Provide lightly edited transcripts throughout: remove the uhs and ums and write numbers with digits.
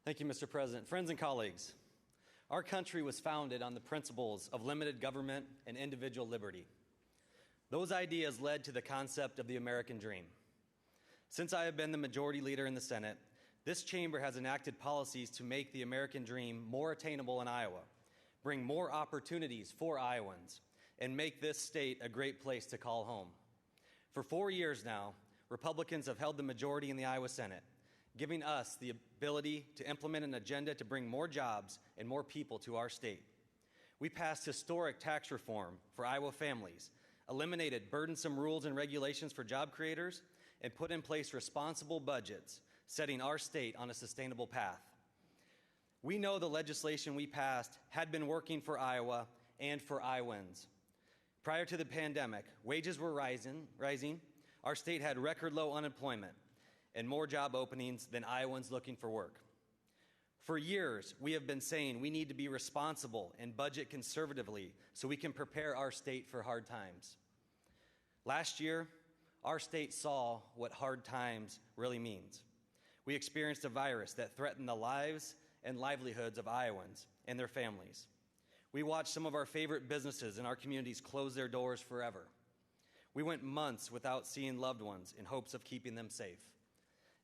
Thank you, Mr. President. Friends and colleagues, our country was founded on the principles of limited government and individual liberty. Those ideas led to the concept of the American dream. Since I have been the majority leader in the Senate, this chamber has enacted policies to make the American dream more attainable in Iowa, bring more opportunities for Iowans, and make this state a great place to call home. For 4 years now, Republicans have held the majority in the Iowa Senate, giving us the ability to implement an agenda to bring more jobs and more people to our state. We passed historic tax reform for Iowa families, eliminated burdensome rules and regulations for job creators, and put in place responsible budgets, setting our state on a sustainable path. We know the legislation we passed had been working for Iowa and for Iowans. Prior to the pandemic, wages were rising, our state had record low unemployment, and more job openings than Iowans looking for work. For years, we have been saying we need to be responsible and budget conservatively so we can prepare our state for hard times. Last year, our state saw what hard times really means. We experienced a virus that threatened the lives and livelihoods of Iowans and their families. We watched some of our favorite businesses in our communities close their doors forever. We went months without seeing loved ones in hopes of keeping them safe.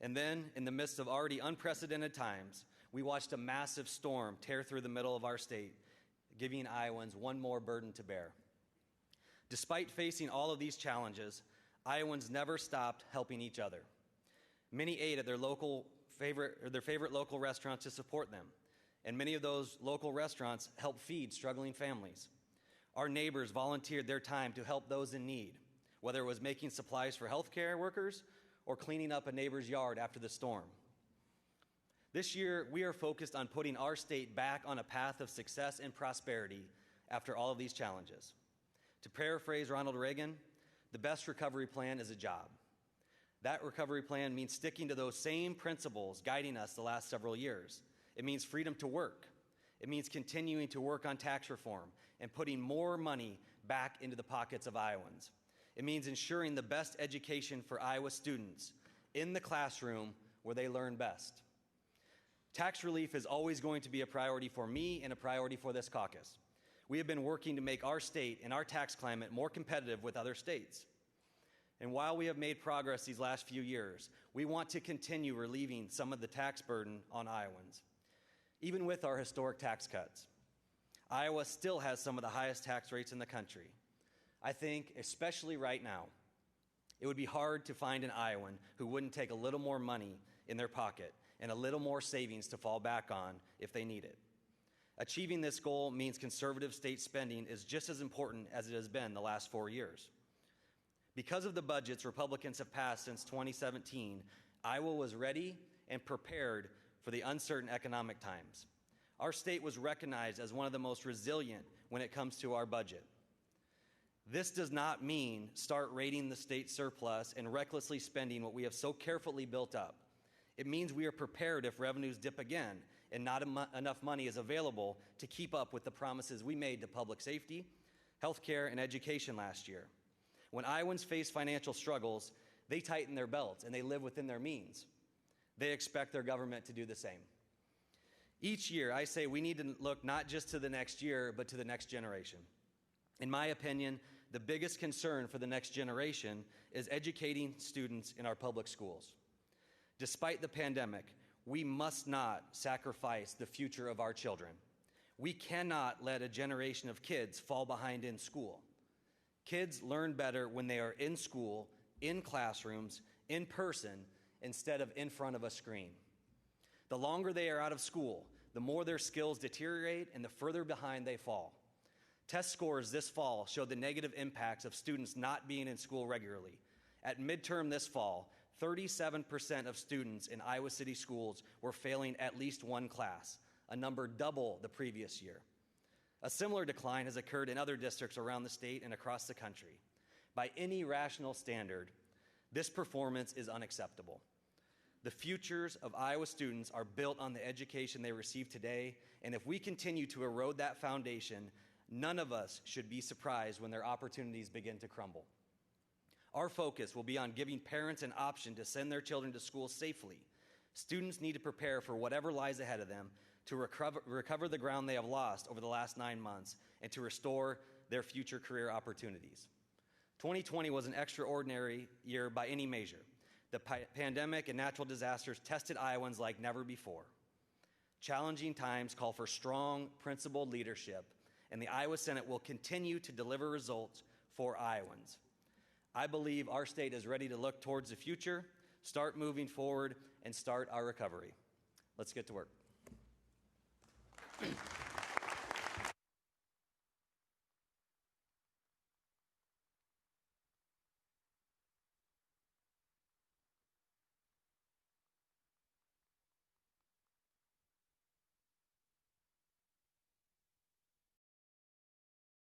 And then, in the midst of already unprecedented times, we watched a massive storm tear through the middle of our state, giving Iowans one more burden to bear. Despite facing all of these challenges, Iowans never stopped helping each other. Many ate at their favorite local restaurants to support them, and many of those local restaurants helped feed struggling families. Our neighbors volunteered their time to help those in need, whether it was making supplies for healthcare workers or cleaning up a neighbor's yard after the storm. This year, we are focused on putting our state back on a path of success and prosperity after all of these challenges. To paraphrase Ronald Reagan, the best recovery plan is a job. That recovery plan means sticking to those same principles guiding us the last several years. It means freedom to work. It means continuing to work on tax reform and putting more money back into the pockets of Iowans. It means ensuring the best education for Iowa students in the classroom where they learn best. Tax relief is always going to be a priority for me and a priority for this caucus. We have been working to make our state and our tax climate more competitive with other states. And while we have made progress these last few years, we want to continue relieving some of the tax burden on Iowans. Even with our historic tax cuts, Iowa still has some of the highest tax rates in the country. I think, especially right now, it would be hard to find an Iowan who wouldn't take a little more money in their pocket and a little more savings to fall back on if they need it. Achieving this goal means conservative state spending is just as important as it has been the last 4 years. Because of the budgets Republicans have passed since 2017, Iowa was ready and prepared for the uncertain economic times. Our state was recognized as one of the most resilient when it comes to our budget. This does not mean start raiding the state surplus and recklessly spending what we have so carefully built up. It means we are prepared if revenues dip again and not enough money is available to keep up with the promises we made to public safety, healthcare, and education last year. When Iowans face financial struggles, they tighten their belts and they live within their means. They expect their government to do the same. Each year, I say we need to look not just to the next year, but to the next generation. In my opinion, the biggest concern for the next generation is educating students in our public schools. Despite the pandemic, we must not sacrifice the future of our children. We cannot let a generation of kids fall behind in school. Kids learn better when they are in school, in classrooms, in person, instead of in front of a screen. The longer they are out of school, the more their skills deteriorate and the further behind they fall. Test scores this fall showed the negative impacts of students not being in school regularly. At midterm this fall, 37% of students in Iowa City schools were failing at least one class, a number double the previous year. A similar decline has occurred in other districts around the state and across the country. By any rational standard, this performance is unacceptable. The futures of Iowa students are built on the education they receive today, and if we continue to erode that foundation, none of us should be surprised when their opportunities begin to crumble. Our focus will be on giving parents an option to send their children to school safely, Students need to prepare for whatever lies ahead of them to recover the ground they have lost over the last 9 months and to restore their future career opportunities. 2020 was an extraordinary year by any measure. The pandemic and natural disasters tested Iowans like never before. Challenging times call for strong, principled leadership, and the Iowa Senate will continue to deliver results for Iowans. I believe our state is ready to look towards the future, start moving forward, and start our recovery. Let's get to work.